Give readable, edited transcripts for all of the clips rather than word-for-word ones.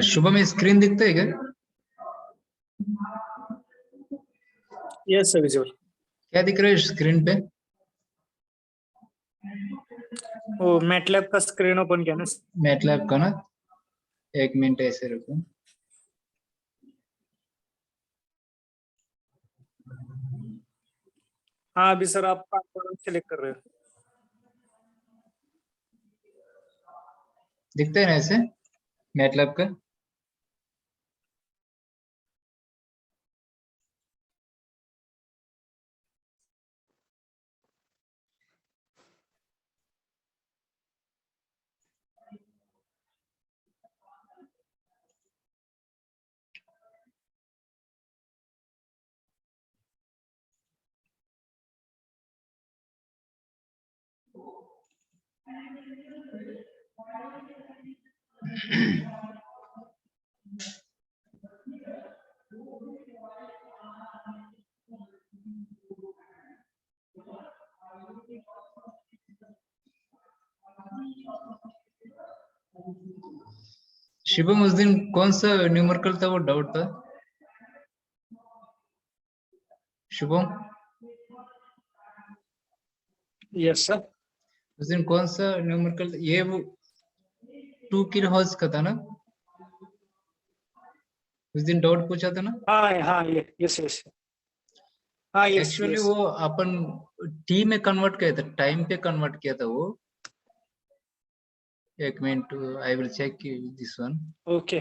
Shubham screen दिखता है क्या? Yes sir visual. क्या दिख रहा है स्क्रीन पे? वो मैटलैब का स्क्रीन ओपन किया ना। मैटलैब का ना, एक मिनट ऐसे रुको। हाँ अभी सर आप सिलेक्ट कर रहे हो। दिखता है ना ऐसे मैटलैब का? शिवम उस दिन कौन सा न्यूमेरिकल था, वो डाउट था शुभम? Yes sir. उस दिन कौन सा न्यूमेरिकल? ये वो 2 किलो हर्ट्ज का था ना? उस दिन डाउट पूछा था ना? हाँ हाँ यस यस। हाँ यस एक्चुअली यस। वो अपन टी में कन्वर्ट किया था, टाइम पे कन्वर्ट किया था वो। एक मिनट, I will check this one, okay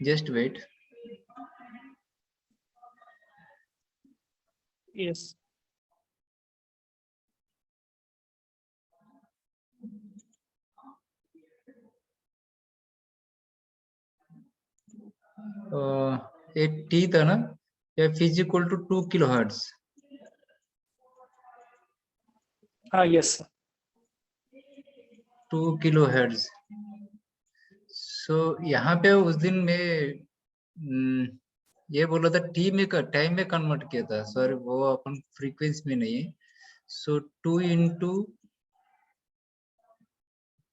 just wait. Yes. एक टी था ना, F is equal to 2 kilohertz. हाँ यस 2 किलो हर्ट्ज। सो यहाँ पे उस दिन मैं ये बोला था टी में टाइम में कन्वर्ट किया था सर, वो अपन फ्रीक्वेंसी में नहीं है। सो 2 इंटू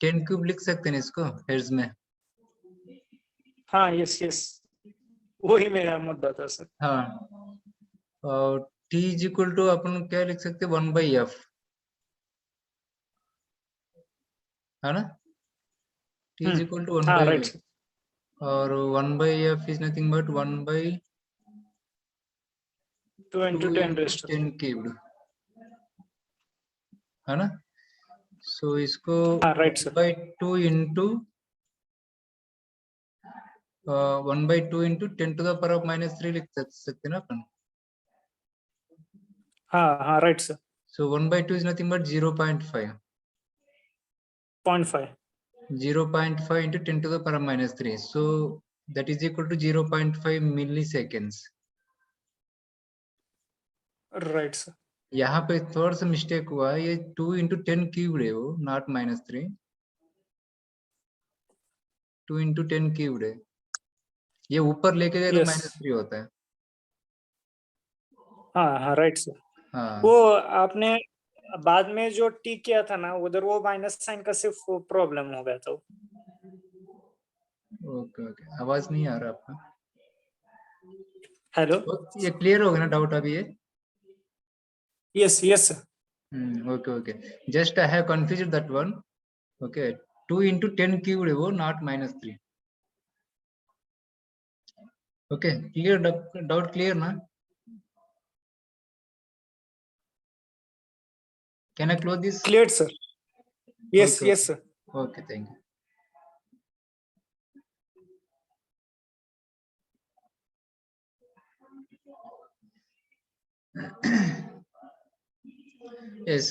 10 क्यूब लिख सकते हैं इसको हर्ट्ज में। हाँ यस यस वही मेरा मुद्दा था सर। हाँ, और टी इज इक्वल टू अपन क्या लिख सकते हैं, 1/f, है ना? टी इज इक्वल टू हाँ राइट 1/f, सर। और 1/f is nothing but 1/2 2 into 10 into raised to 10 cubed, है ना? सो इसको हाँ right sir. 1/2 into 1/2 into 10 to the power of -3 लिख सकते हैं ना अपन। हाँ right sir. So 1/2 is nothing but 0.5, 0.5 0.5 into 10 to the power -3, so that is equal to 0.5 milliseconds. Right sir. यहाँ पे थोड़ा सा मिस्टेक हुआ है, ये 2 into 10 क्यूब है वो, नॉट -3, 2 into 10 क्यूब है। ये ऊपर लेके गए तो यस -3 होता है। हाँ राइट सर। हाँ वो आपने बाद में जो टी किया था ना उधर वो माइनस साइन का सिर्फ प्रॉब्लम हो गया था। ओके ओके, आवाज नहीं आ रहा आपका। हेलो। ये क्लियर हो गया ना डाउट अभी ये? Yes yes okay okay, just I have confused that one. Okay, 2 into 10 cube है वो, not -3। Okay, clear? Doubt clear ना? Can I close this? Clear sir. Yes Okay, yes sir. okay, thank you. Yes.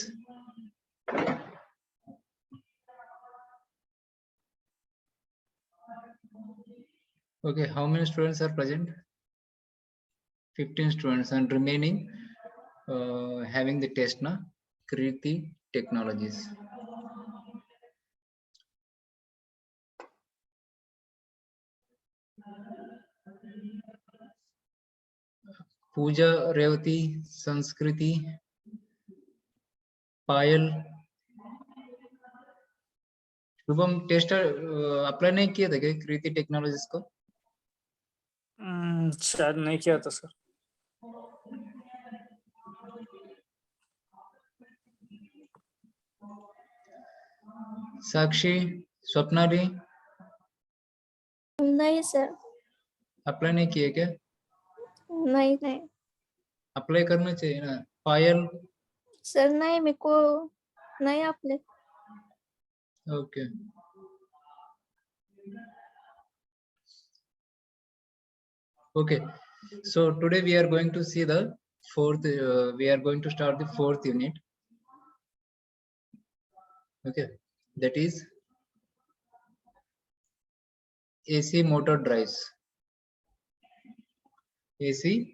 Okay, how many students are present? 15 students, and remaining having the test na Kriti Technologies. Pooja, Revati, Sanskriti, Payal, Shubham test apply नहीं किया था क्या कृति technologies को? शायद नहीं किया था sir. साक्षी, स्वप्नाली, नहीं सर। अप्लाई नहीं किए क्या? नहीं नहीं अप्लाई करना चाहिए ना। पायल? सर नहीं, मेरे को नहीं apply. Okay, okay, so today we are going to see the fourth we are going to start the fourth unit. Okay, that is AC motor drives. AC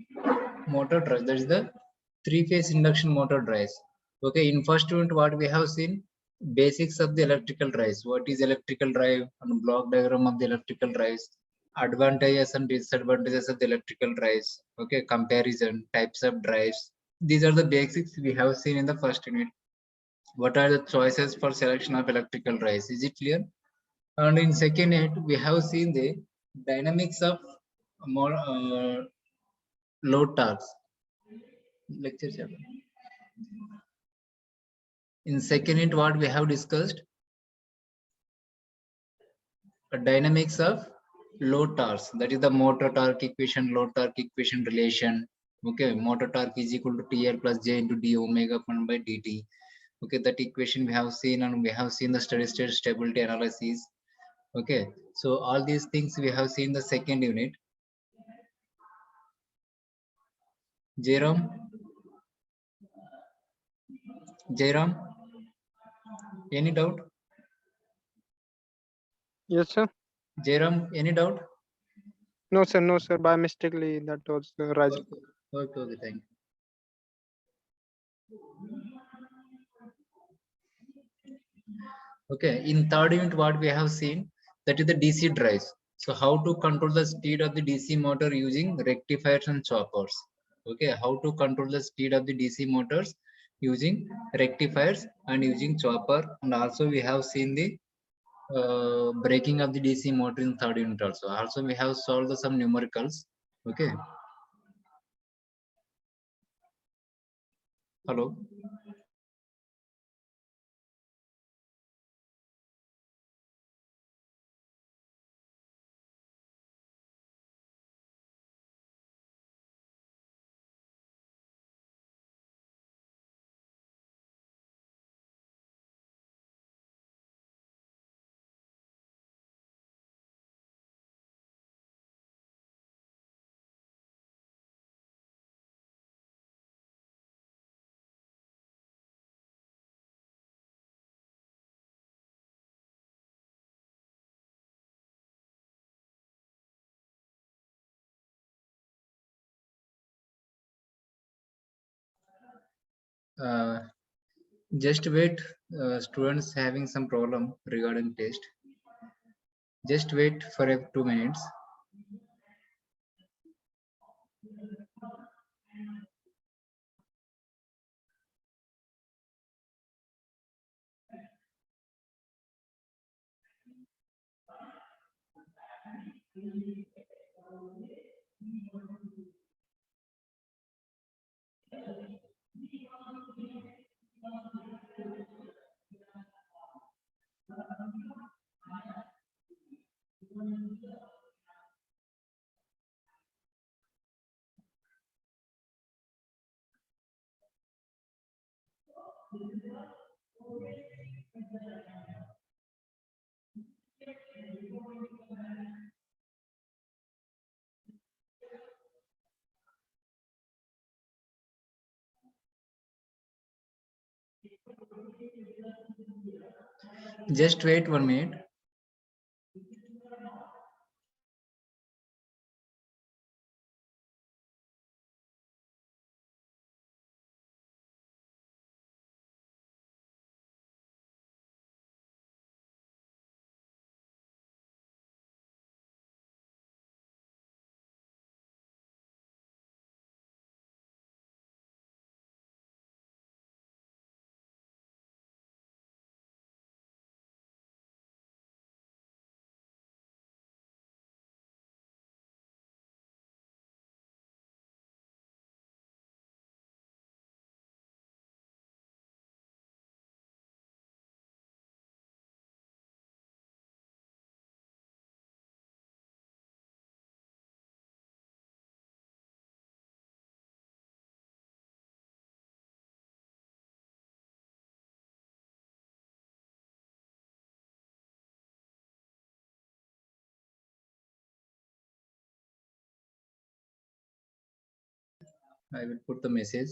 motor drives, that is the three-phase induction motor drives. Okay, in first unit what we have seen, basics of the electrical drives. What is electrical drive and block diagram of the electrical drives, advantages and disadvantages of the electrical drives. Okay, comparison, types of drives. These are the basics we have seen in the first unit. What are the choices for selection of electrical drives? Is it clear? And in second unit we have seen the dynamics of more load torques. Lecture chapter. In second unit what we have discussed, dynamics of load torques, that is the motor torque equation, load torque equation relation. Okay, motor torque is equal to TL plus J into d omega 1 by dt. Okay, that equation we have seen, and we have seen the steady state stability analysis. Okay, so all these things we have seen the second unit. Jairam, any doubt? Yes, sir. Jairam, any doubt? No, sir. No, sir. By mistakenly, that was Raj. Okay, thank you. Okay, in third unit what we have seen, that is the DC drives. So how to control the speed of the DC motor using rectifiers and choppers. Okay, how to control the speed of the DC motors using rectifiers and using chopper. And also we have seen the braking of the DC motor in third unit also. Also we have solved some numericals. Okay. Hello. Just wait, students having some problem regarding test. Just wait for 2 minutes. Just wait 1 minute. I will put the message.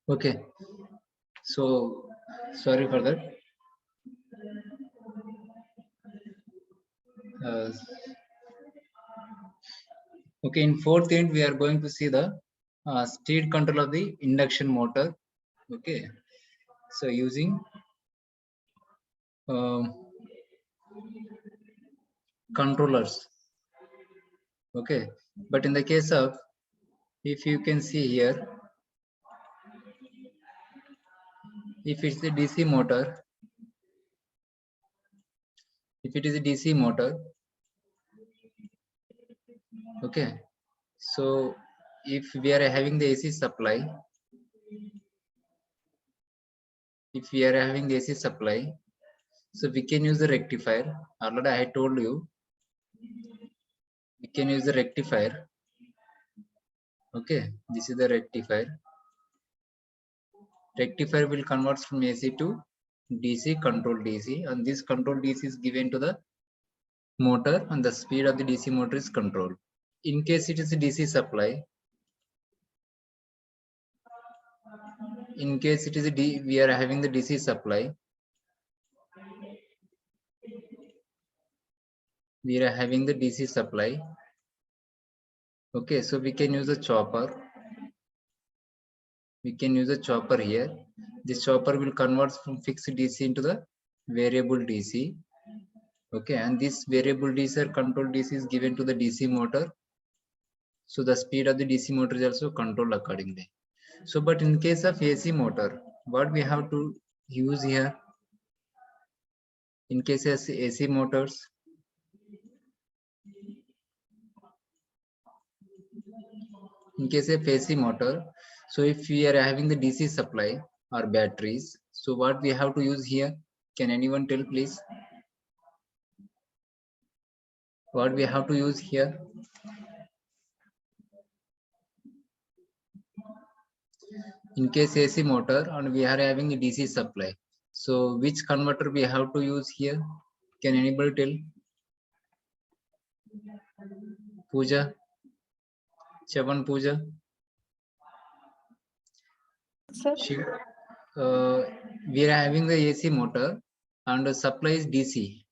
Okay, so sorry for that. Uh, okay, in fourth end, we are going to see the speed control of the induction motor. Okay, so using controllers. Okay, but in the case of, if you can see here, if it's a DC motor, if it is a DC motor, okay, so if we are having the AC supply, if we are having the AC supply, so we can use the rectifier. Already I told you, we can use the rectifier. Okay, this is the rectifier. Rectifier will convert from AC to DC, control DC, and this control DC is given to the motor, and the speed of the DC motor is controlled. In case it is a DC supply, in case it is we are having the DC supply, we are having the DC supply. Okay, so we can use a chopper. We can use a chopper here. This chopper will convert from fixed DC into the variable DC. Okay, and this variable DC or control DC is given to the DC motor. So the speed of the DC motor is also controlled accordingly. So, but in case of AC motor, what we have to use here? In case of AC motors, in case of AC motor, so if we are having the DC supply or batteries, so what we have to use here? Can anyone tell, please? What we have to use here? In case AC motor and we are having a DC supply, so which converter we have to use here? Can anybody tell? Pooja, Chavan Pooja. Sir, We are having the AC motor and the supply is DC.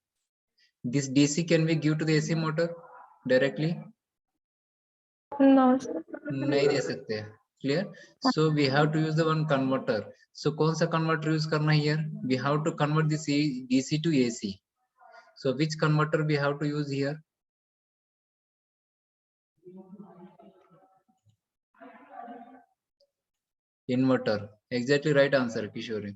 This DC can we give to the AC motor directly? no, sir. नहीं दे सकते. Clear? So we have to use the one converter. So कौन सा converter use करना है here? We have to convert this DC to AC. So which converter we have to use here? Inverter. Exactly right answer, Kishori.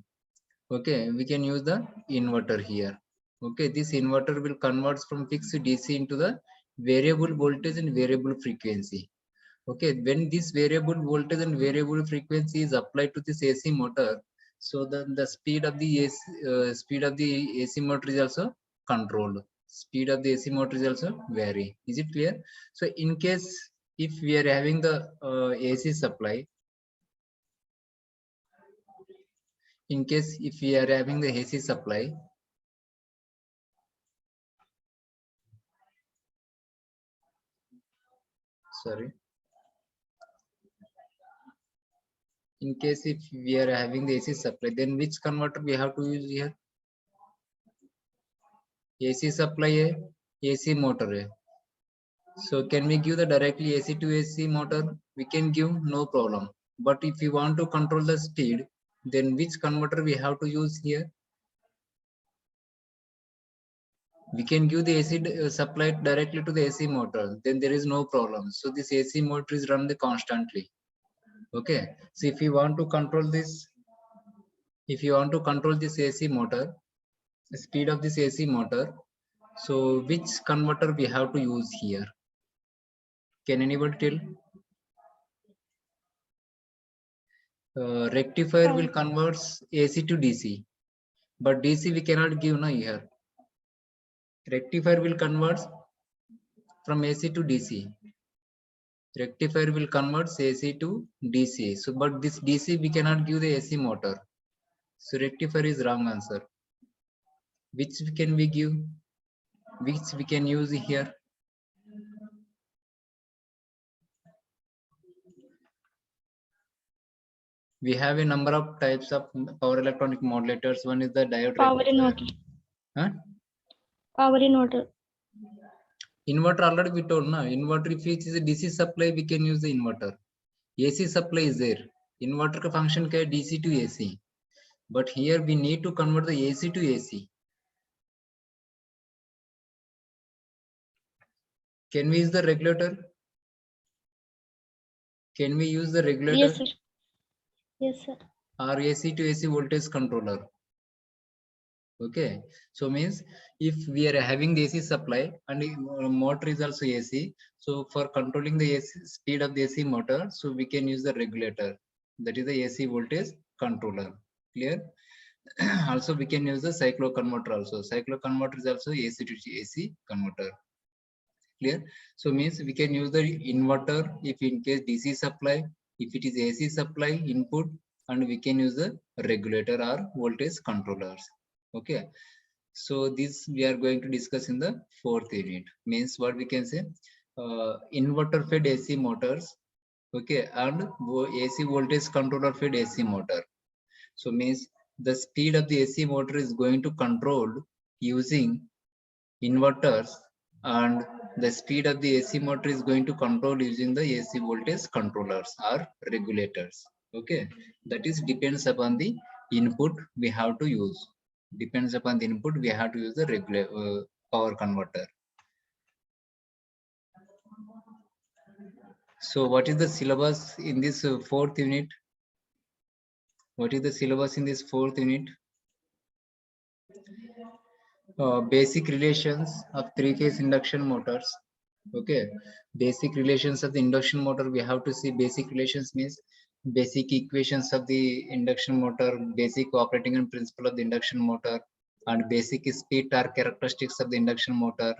Okay, we can use the inverter here. Okay, this inverter will convert from fixed DC into the variable voltage and variable frequency. Okay, when this variable voltage and variable frequency is applied to this AC motor, so the speed of the AC motor is also controlled. Speed of the AC motor is also vary. Is it clear? So in case if we are having the AC supply, in case if we are having the AC supply, sorry. in case if we are having the AC supply, then which converter we have to use here? AC supply है, AC motor है. So can we give the directly AC to AC motor? We can give, no problem. But if you want to control the speed, then which converter we have to use here? We can give the AC supply directly to the AC motor, then there is no problem. So this AC motor is run constantly. Okay, so if you want to control this, AC motor, the speed of this AC motor, so which converter we have to use here? Can anybody tell? Rectifier will convert AC to DC, but DC we cannot give now here. Rectifier will convert from AC to DC. Rectifier will convert AC to DC. So, but this DC we cannot give the AC motor. So rectifier is wrong answer. Which can we give? Which we can use here? We have a number of types of power electronic modulators. One is the diode Power rectifier. inverter. Huh? Power inverter. Inverter already we told now. Inverter, if it is a DC supply, we can use the inverter. AC supply is there. Inverter ka function क्या है? DC to AC. But here we need to convert the AC to AC. Can we use the regulator? Can we use the regulator? Yes, sir. Yes, sir. Or AC to AC voltage controller? Okay, so means if we are having the AC supply and the motor is also AC, so for controlling the AC speed of the AC motor, so we can use the regulator, that is the AC voltage controller. Clear? Also we can use the cycloconverter also. Cycloconverter is also AC to AC converter. Clear? So means we can use the inverter if in case DC supply, if it is AC supply input, and we can use the regulator or voltage controllers. Okay, so this we are going to discuss in the 4th unit. Means what we can say, inverter fed AC motors, okay, and AC voltage controller fed AC motor. So means the speed of the AC motor is going to control using inverters, and the speed of the AC motor is going to control using the AC voltage controllers or regulators. Okay, that is depends upon the input we have to use. Depends upon the input we have to use the regular power converter. So what is the syllabus in this 4th unit? What is the syllabus in this 4th unit? Basic relations of 3-phase induction motors. Okay, basic relations of the induction motor. We have to see basic relations means basic equations of the induction motor, basic operating and principle of the induction motor, and basic speed torque characteristics of the induction motor.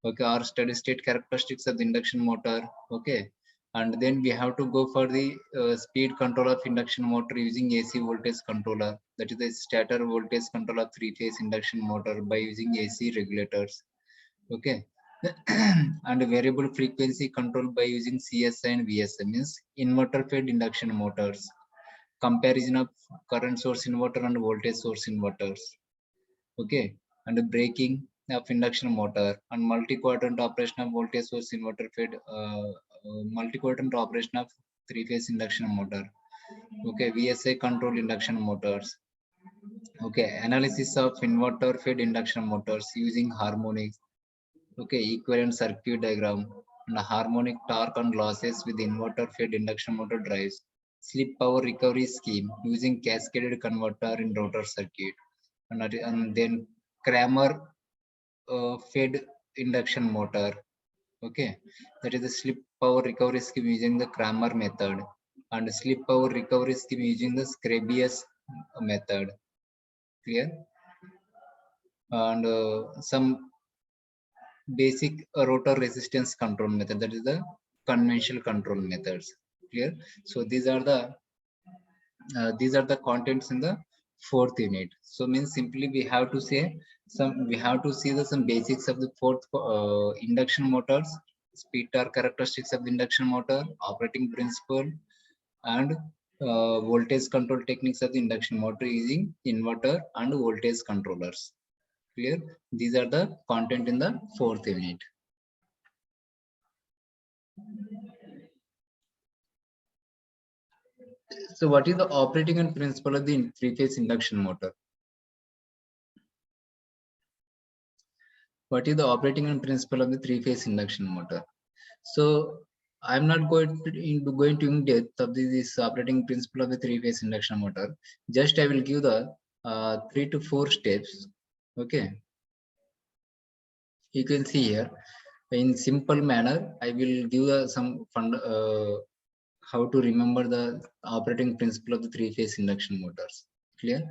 Okay, or steady state characteristics of the induction motor. Okay, and then we have to go for the speed control of induction motor using AC voltage controller, that is the stator voltage control of 3-phase induction motor by using AC regulators. Okay, and variable frequency control by using CSI and VSI, means inverter fed induction motors, comparison of current source inverter and voltage source inverters. Okay, and braking of induction motor, and multi-quadrant operation of voltage source inverter fed multi-quadrant operation of 3-phase induction motor. Okay, VSI control induction motors. Okay, analysis of inverter fed induction motors using harmonics. Okay, equivalent circuit diagram and harmonic torque and losses with inverter fed induction motor drives. Slip power recovery scheme using cascaded converter in rotor circuit, and then Kramer fed induction motor. Okay, that is the slip power recovery scheme using the Kramer method, and slip power recovery scheme using the Scrabius method. Clear? And some basic rotor resistance control method, that is the conventional control methods. Clear? So these are the contents in the 4th unit. So means simply we have to say some basics of the 4th induction motors, speed torque characteristics of the induction motor, operating principle, and voltage control techniques of the induction motor using inverter and voltage controllers. Clear? These are the content in the 4th unit. So what is the operating and principle of the three-phase induction motor? What is the operating and principle of the three-phase induction motor? So I'm not going to in depth of this operating principle of the three-phase induction motor. Just I will give the 3 to 4 steps. Okay. You can see here in simple manner. I will give some how to remember the operating principle of the three-phase induction motors. Clear?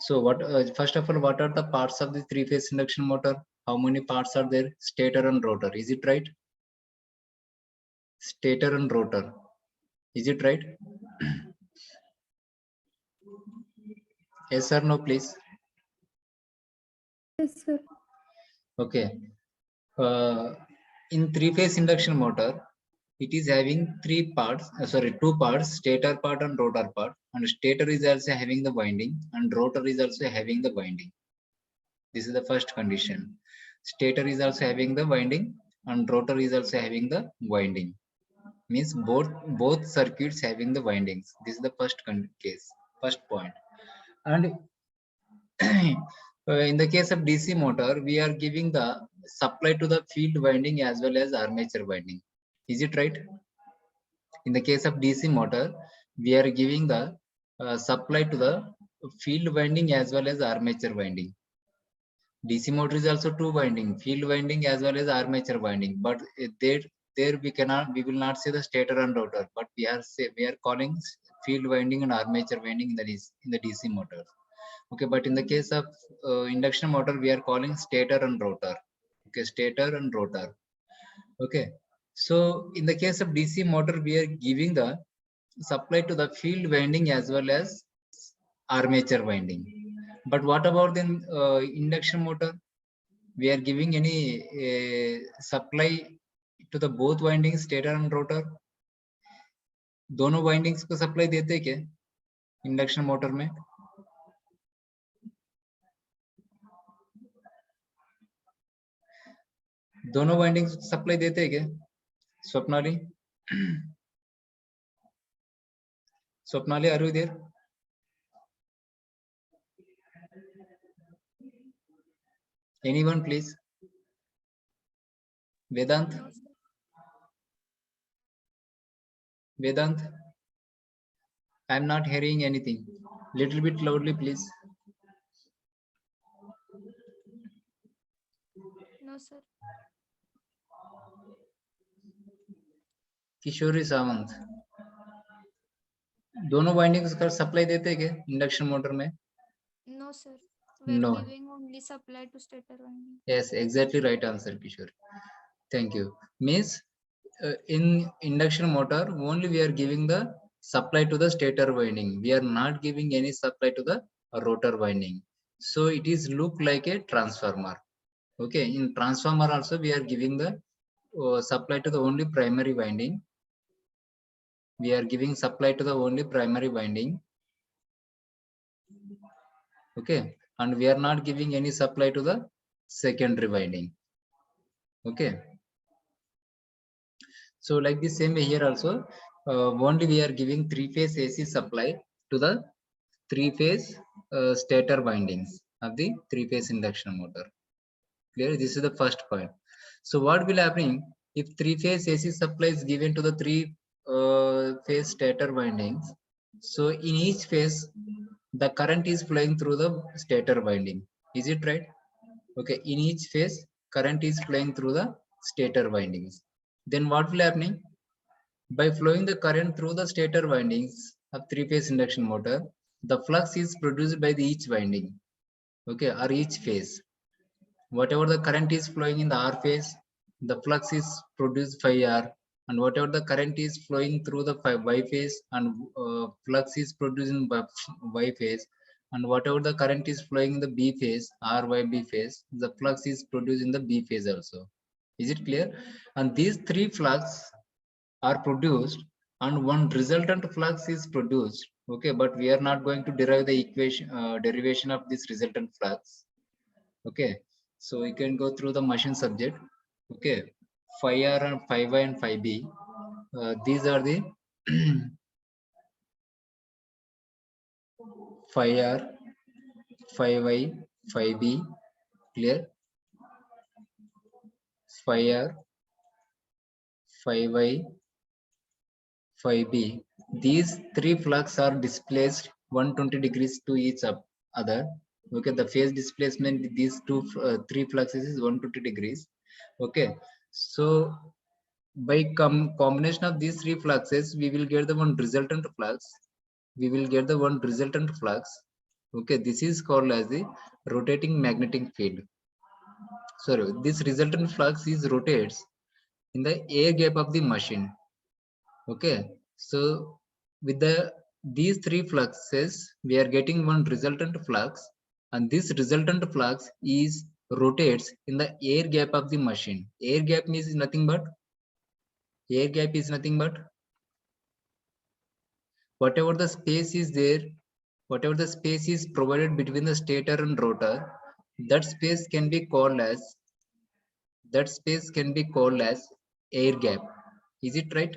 So what first of all, what are the parts of the three-phase induction motor? How many parts are there? Stator and rotor. Is it right? Stator and rotor. Is it right? Yes or no, please? Yes, sir. Okay. In three-phase induction motor, it is having 2 parts, stator part and rotor part. And stator is also having the winding and rotor is also having the winding. This is the first condition. Stator is also having the winding and rotor is also having the winding. Means both circuits having the windings. This is the first point. And in the case of DC motor, we are giving the supply to the field winding as well as armature winding. Is it right? In the case of DC motor, we are giving the supply to the field winding as well as armature winding. DC motor is also 2 winding, field winding as well as armature winding. But there we will not say the stator and rotor, but we are calling field winding and armature winding in the DC motor. Okay, but in the case of induction motor, we are calling stator and rotor. Okay, stator and rotor. Okay, so in the case of DC motor, we are giving the supply to the field winding as well as armature winding. But what about the induction motor? We are giving any supply to the both windings, stator and rotor. दोनों windings को supply देते हैं क्या induction motor में? दोनों windings supply देते हैं क्या? Swapnali, are you there? Anyone, please? Vedant? Vedant? I'm not hearing anything. Little bit loudly, please. No, sir. किशोरी सावंत, दोनों वाइंडिंग्स का सप्लाई देते हैं क्या इंडक्शन मोटर में? No, sir. We are No. giving only supply to stator winding. Yes, exactly right answer, Kishore. Thank you. Means in induction motor only we are giving the supply to the stator winding. We are not giving any supply to the rotor winding. So it is look like a transformer. Okay, in transformer also we are giving the supply to the only primary winding. We are giving supply to the only primary winding. Okay, and we are not giving any supply to the secondary winding. Okay, so like the same way here also, only we are giving 3-phase AC supply to the 3-phase stator windings of the 3-phase induction motor. Clear? This is the first point. So what will happen if 3-phase AC supply is given to the 3-phase stator windings? So in each phase, the current is flowing through the stator winding. Is it right? Okay, in each phase, current is flowing through the stator windings. Then what will happen? By flowing the current through the stator windings of 3-phase induction motor, the flux is produced by the each winding, okay, or each phase. Whatever the current is flowing in the R phase, the flux is produced by R, and whatever the current is flowing through the Y phase, and flux is produced in Y phase, and whatever the current is flowing in the B phase, RYB phase, the flux is produced in the B phase also. Is it clear? And these 3 flux are produced and one resultant flux is produced. Okay, but we are not going to derive the equation derivation of this resultant flux. Okay, so we can go through the machine subject. Okay, phi r and phi y and phi b, these are the phi r, phi y, phi b. Clear? Phi r, phi y, phi b. These three flux are displaced 120 degrees to each other. Okay, the phase displacement these three fluxes is 120 degrees. Okay, so by combination of these three fluxes, we will get the one resultant flux. Okay, this is called as the rotating magnetic field. Sorry, this resultant flux is rotates in the air gap of the machine. Okay, so with these three fluxes, we are getting one resultant flux, and this resultant flux is rotates in the air gap of the machine. Air gap is nothing but whatever the space is there, whatever the space is provided between the stator and rotor, that space can be called as air gap. Is it right?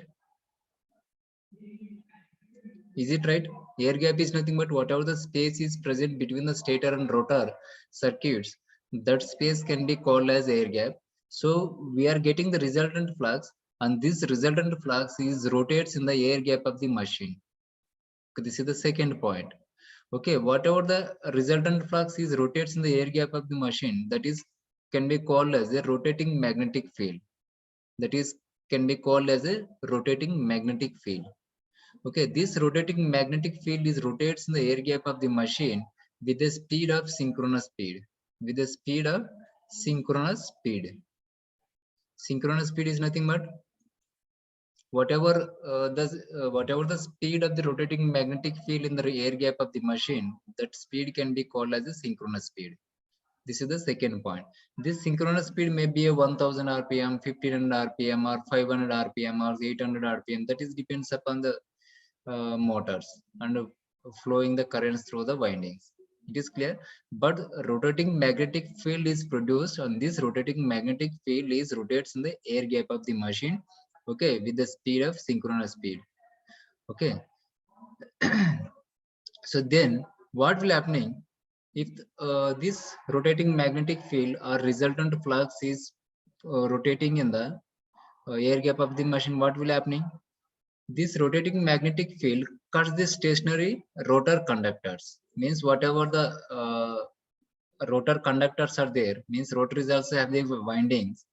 Is it right? Air gap is nothing but whatever the space is present between the stator and rotor circuits, that space can be called as air gap. So we are getting the resultant flux, and this resultant flux is rotates in the air gap of the machine. This is the second point. Okay, whatever the resultant flux is rotates in the air gap of the machine, that is can be called as a rotating magnetic field. Okay, this rotating magnetic field is rotates in the air gap of the machine with the speed of synchronous speed. Synchronous speed is nothing but whatever the speed of the rotating magnetic field in the air gap of the machine, that speed can be called as a synchronous speed. This is the second point. This synchronous speed may be a 1000 rpm, 1500 rpm, or 500 rpm, or 800 rpm. That is depends upon the motors and flowing the currents through the windings. It is clear. But rotating magnetic field is produced, and this rotating magnetic field is rotates in the air gap of the machine. Okay, with the speed of synchronous speed. Okay. So then what will happening if this rotating magnetic field or resultant flux is rotating in the air gap of the machine? What will happening? This rotating magnetic field cuts the stationary rotor conductors. Means whatever the rotor conductors are there, means rotor is also having windings.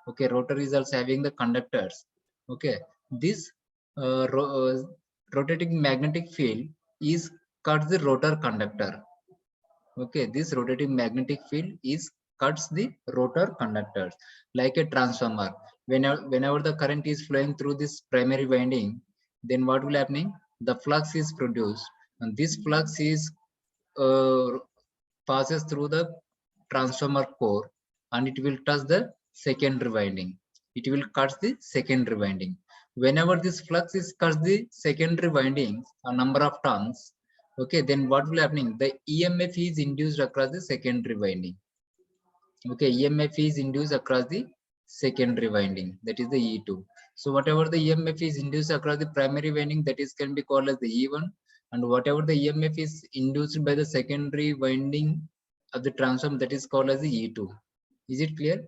Okay, rotor is also having the conductors. Okay, this rotating magnetic field is cuts the rotor conductor. Okay, this rotating magnetic field is cuts the rotor conductors like a transformer. Whenever the current is flowing through this primary winding, then what will happening? The flux is produced, and this flux is passes through the transformer core, and it will touch the secondary winding. It will cut the secondary winding. Whenever this flux is cuts the secondary winding a number of turns, okay, then what will happening? The EMF is induced across the secondary winding. Okay, EMF is induced across the secondary winding, that is the E2. So whatever the EMF is induced across the primary winding, that is can be called as the E1, and whatever the EMF is induced by the secondary winding of the transformer, that is called as the E2. Is it clear?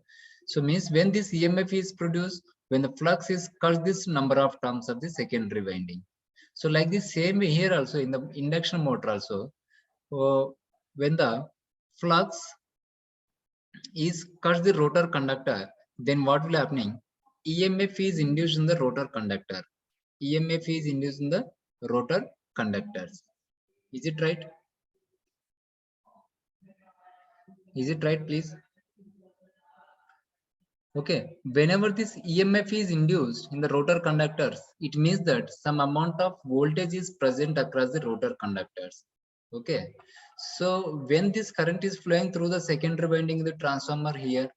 So means when this EMF is produced, when the flux is cut this number of turns of the secondary winding. So like the same way here also in the induction motor also, when the flux is cuts the rotor conductor, then what will happening? EMF is induced in the rotor conductor. EMF is induced in the rotor conductors. Is it right? Is it right, please? Okay, whenever this EMF is induced in the rotor conductors, it means that some amount of voltage is present across the rotor conductors. Okay, so when this current is flowing through the secondary winding, the transformer here,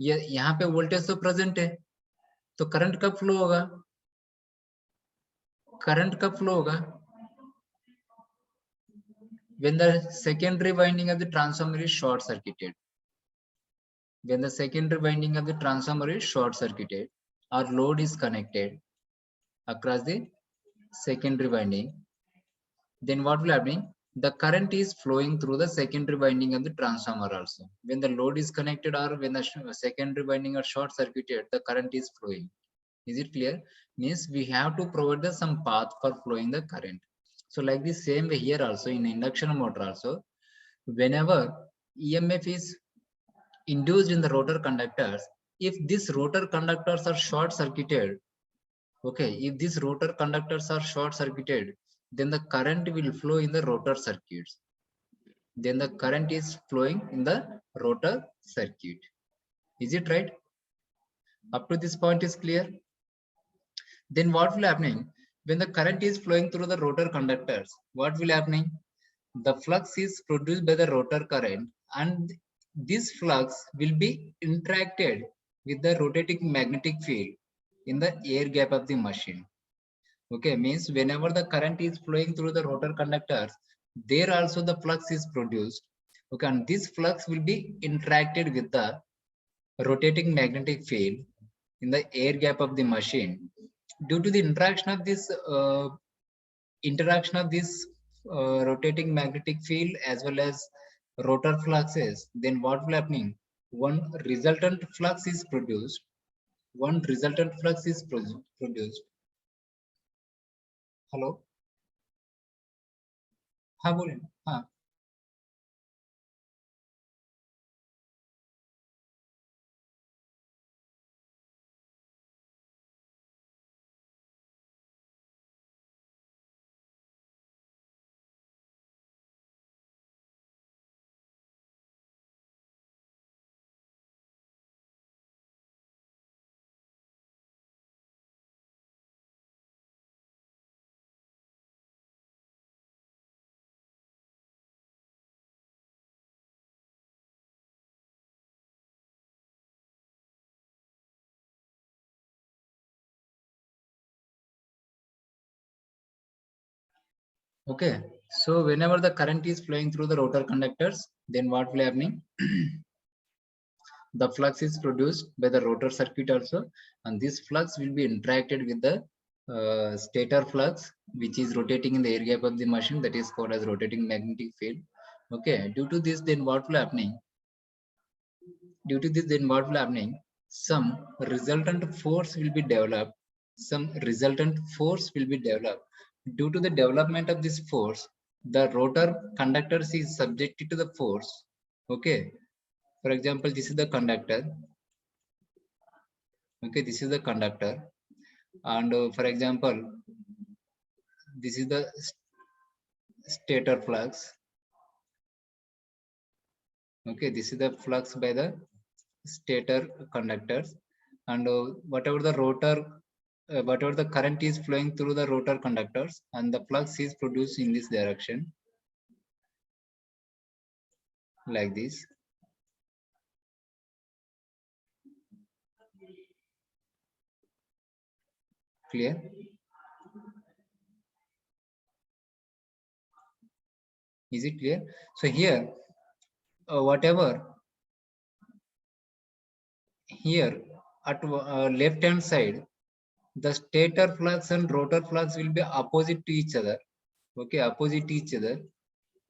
यहाँ पे voltage तो present है, तो current कब flow होगा? Current कब flow होगा? When the secondary winding of the transformer is short circuited. When the secondary winding of the transformer is short circuited or load is connected across the secondary winding, then what will happen? The current is flowing through the secondary winding of the transformer also. When the load is connected or when the secondary winding are short circuited, the current is flowing. Is it clear? Means we have to provide the some path for flowing the current. So like the same way here also in induction motor also, whenever EMF is induced in the rotor conductors, if these rotor conductors are short circuited, okay, if these rotor conductors are short circuited, then the current will flow in the rotor circuits. Then the current is flowing in the rotor circuit. Is it right? Up to this point is clear? Then what will happening? When the current is flowing through the rotor conductors, what will happening? The flux is produced by the rotor current, and this flux will be interacted with the rotating magnetic field in the air gap of the machine. Okay, means whenever the current is flowing through the rotor conductors, there also the flux is produced. Okay, and this flux will be interacted with the rotating magnetic field in the air gap of the machine. Due to the interaction of this rotating magnetic field as well as rotor fluxes, then what will happening? One resultant flux is produced. Hello, हाँ बोले, हाँ okay. So whenever the current is flowing through the rotor conductors, then what will happening? The flux is produced by the rotor circuit also, and this flux will be interacted with the stator flux, which is rotating in the air gap of the machine, that is called as rotating magnetic field. Okay, due to this, then what will happening? Some resultant force will be developed. Due to the development of this force, the rotor conductors is subjected to the force. Okay, for example, this is the conductor. Okay, this is the conductor, and for example, this is the stator flux. Okay, this is the flux by the stator conductors, and whatever the current is flowing through the rotor conductors, and the flux is produced in this direction, like this. Clear? Is it clear? So here, whatever here at left hand side, the stator flux and rotor flux will be opposite to each other. Okay, opposite each other.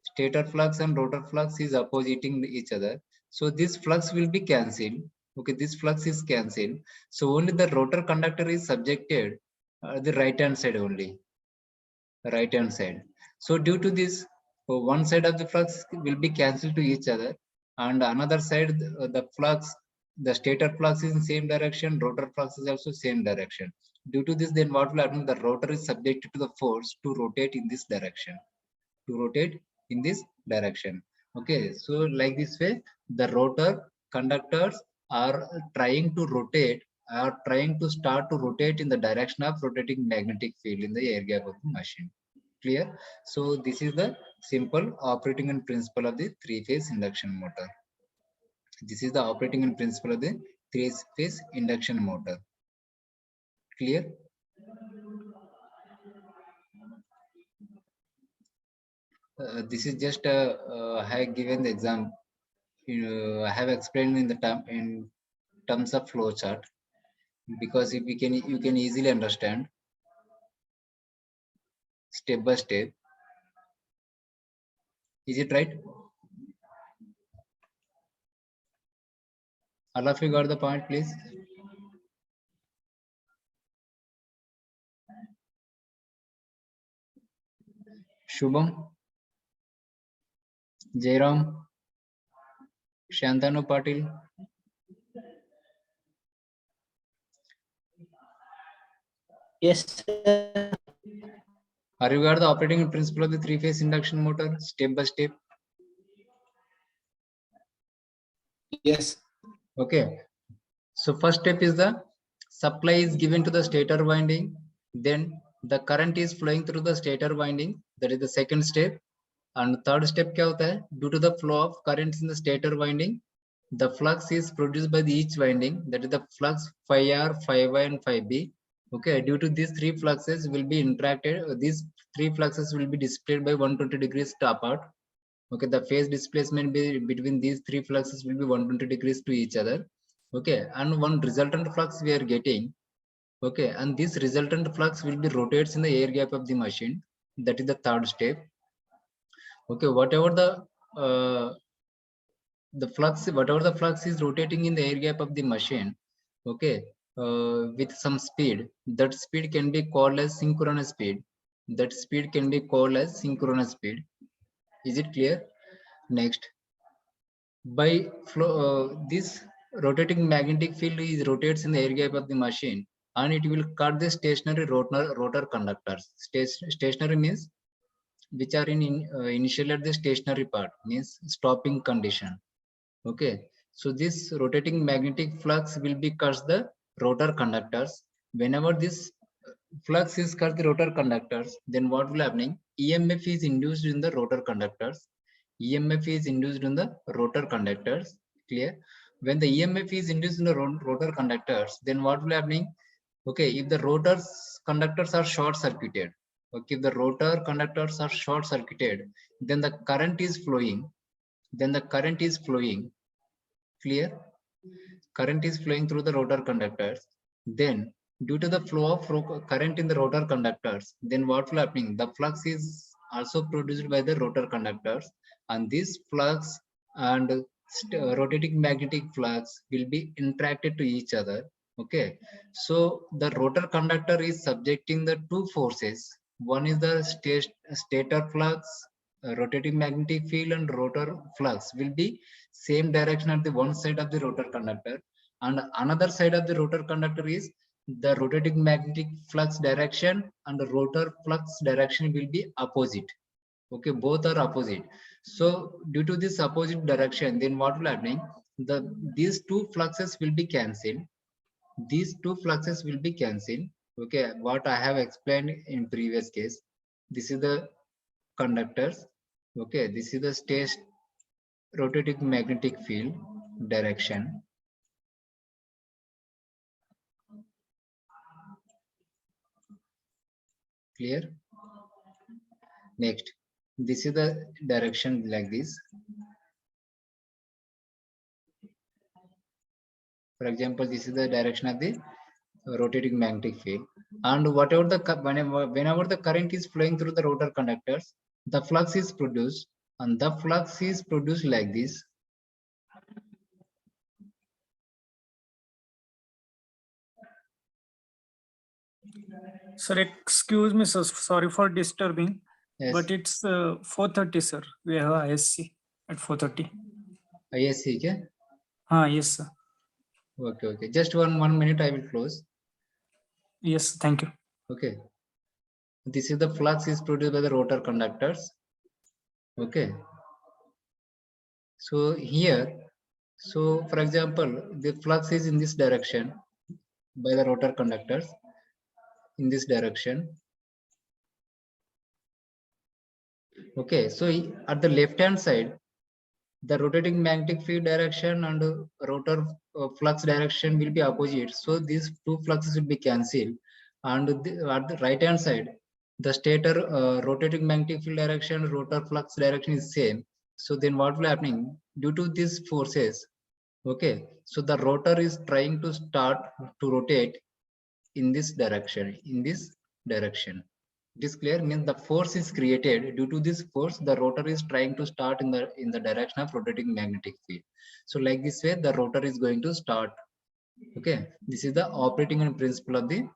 Stator flux and rotor flux is oppositing each other. So this flux will be cancelled. Okay, this flux is cancelled. So only the rotor conductor is subjected the right hand side only. Right hand side. So due to this, one side of the flux will be cancelled to each other, and another side the stator flux is in same direction, rotor flux is also same direction. Due to this, then what will happen? The rotor is subjected to the force to rotate in this direction. Okay, so like this way, the rotor conductors are trying to start to rotate in the direction of rotating magnetic field in the air gap of the machine. Clear? So this is the simple operating and principle of the three-phase induction motor. This is the operating and principle of the three-phase induction motor. Clear? This is just I have given the example. I have explained in the terms of flow chart, because if you can easily understand step by step. Is it right? All of you got the point, please? Shubham, Jairam, Shantanu Patil. Yes, sir. Are you got the operating principle of the three-phase induction motor step by step? Yes. Okay. So first step is the supply is given to the stator winding. Then the current is flowing through the stator winding. That is the second step. And third step क्या होता है? Due to the flow of currents in the stator winding, the flux is produced by the each winding. That is the flux phi R, phi Y, and phi B. Okay. Due to these three fluxes will be interacted. These three fluxes will be displayed by 120 degrees apart. Okay. The phase displacement between these three fluxes will be 120 degrees to each other. Okay. And one resultant flux we are getting. Okay. And this resultant flux will be rotates in the air gap of the machine. That is the third step. Okay, whatever the flux is rotating in the air gap of the machine, okay, with some speed, that speed can be called as synchronous speed. That speed can be called as synchronous speed. Is it clear? Next, by flow, this rotating magnetic field is rotates in the air gap of the machine, and it will cut the stationary rotor conductors. Stationary means which are initially at the stationary part, means stopping condition. Okay, so this rotating magnetic flux will be cuts the rotor conductors. Whenever this flux is cut the rotor conductors, then what will happening? EMF is induced in the rotor conductors. EMF is induced in the rotor conductors. Clear? When the EMF is induced in the rotor conductors, then what will happening? Okay, if the rotors conductors are short circuited, okay, if the rotor conductors are short circuited, then the current is flowing. Clear? Current is flowing through the rotor conductors. Then due to the flow of current in the rotor conductors, then what will happening? The flux is also produced by the rotor conductors, and this flux and rotating magnetic flux will be interacted to each other. Okay, so the rotor conductor is subjecting the two forces. One is the stator flux, rotating magnetic field, and rotor flux will be same direction at the one side of the rotor conductor, and another side of the rotor conductor is the rotating magnetic flux direction, and the rotor flux direction will be opposite. Okay, both are opposite. So due to this opposite direction, then what will happening? These two fluxes will be cancelled. Okay, what I have explained in previous case. This is the conductors. Okay, this is the rotating magnetic field direction. Clear? Next, this is the direction like this. For example, this is the direction of the rotating magnetic field, and whenever the current is flowing through the rotor conductors, the flux is produced, and the flux is produced like this. Sir, excuse me, sir. Sorry for disturbing, Yes. but it's 4:30, sir. We have ISC at 4:30. ISC, okay? Yes, sir. Okay. Just one minute, I will close. Yes, thank you. Okay. This is the flux is produced by the rotor conductors. Okay. So here, so for example, the flux is in this direction by the rotor conductors in this direction. Okay, so at the left hand side, the rotating magnetic field direction and rotor flux direction will be opposite. So these two fluxes will be cancelled. And at the right hand side, the stator rotating magnetic field direction, rotor flux direction is same. So then what will happening due to these forces? Okay, so the rotor is trying to start to rotate in this direction, It is clear, means the force is created. Due to this force, the rotor is trying to start in the direction of rotating magnetic field. So like this way, the rotor is going to start. Okay, this is the operating principle of the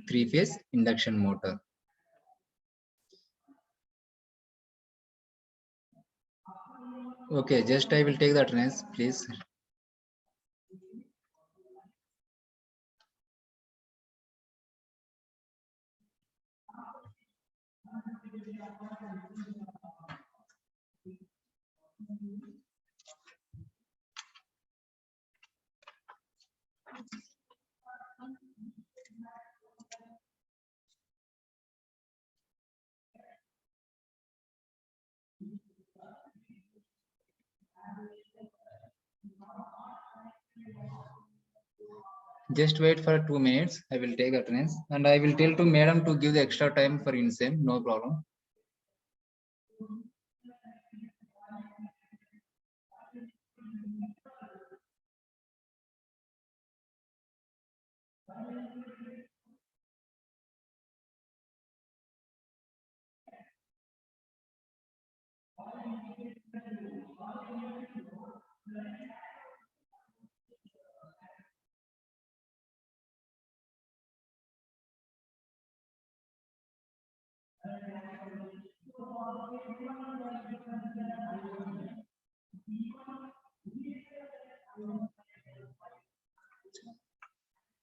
three-phase induction motor. Okay, just I will take the attendance, please. Just wait for 2 minutes. I will take attendance and I will tell to madam to give the extra time for INSEM. No problem.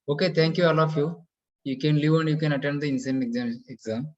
Okay, thank you all of you. You can leave and you can attend the INSEM exam.